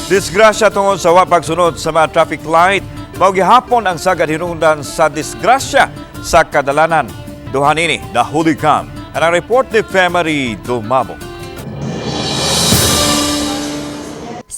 Disgrasya tungod sa pagsunod sa mga traffic light. Mao gihapon ang sagad hinungdan sa disgrasya sa kadalanan. Duha nini nahuli kam. Ang report ni Femery Dumabok.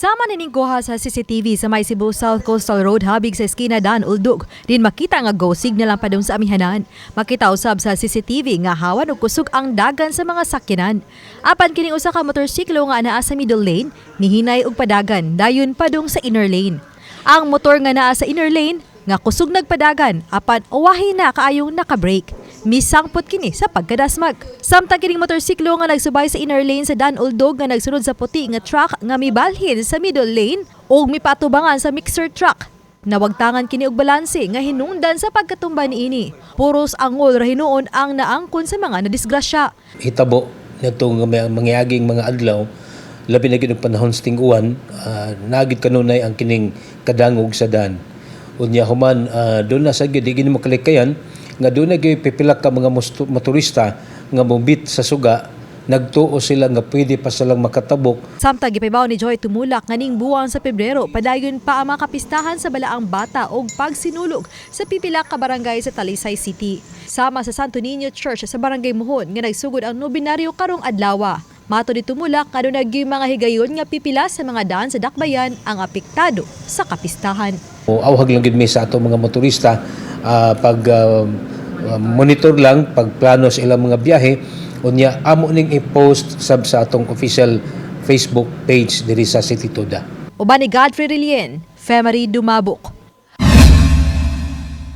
Sama nining kuha sa CCTV sa may Cebu South Coastal Road habig sa eskina Dan Uldog. Din makita nga go signal ang padung sa amihanan. Makita usab sa CCTV nga hawan og kusog ang dagan sa mga sakyanan. Apan kining usa ka motorsiklo nga anaa sa middle lane nihinay og padagan dayon padung sa inner lane. Ang motor nga naa sa inner lane nga kusog nagpadagan apan uwahi na kaayong naka-brake. Misangpot kini sa pagkadasmag. Samtang kining motorsiklo nga nagsubay sa inner lane sa Dan Uldog nga nagsunod sa puti nga truck nga mibalhin sa middle lane ug mipatubangan sa mixer truck. Nawagtangan kini og balanse nga hinungdan sa pagkatumba niini. Puros angol ra hinuon ang naangkon sa mga nadisgrasya. Hitabo ngadto nga mangyaging mga adlaw labi na gid og panahon sa ting-uwan, nagid kanunay ang kining kadangog sa Dan. Unya human doon na sa gid di gini makalikayan nga doon na pipilak ka mga motorista nga mobit sa suga, nagtuo sila nga pwede pa silang makatabok. Samtang gipahibaw ni Joy Tumulak nga ning buwan sa Pebrero, padayon pa ang makapistahan sa balaang bata og pagsinulog sa pipila ka barangay sa Talisay City. Sama sa Santo Niño Church sa Barangay Muhon nga nagsugod ang nobinaryo karong adlaw. Mato ni Tumulak nga doon mga higayon nga pipila sa mga daan sa dakbayan ang apektado sa kapistahan. Awhag lang gid mi sa ato mga motorista pag monitor lang pagplano sa ilang mga biyahe unya amo ning i-post sab sa atong official Facebook page diri sa City Toda. Uban ni Godfrey Rilien, Femery Dumabok.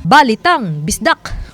Balitang Bisdak.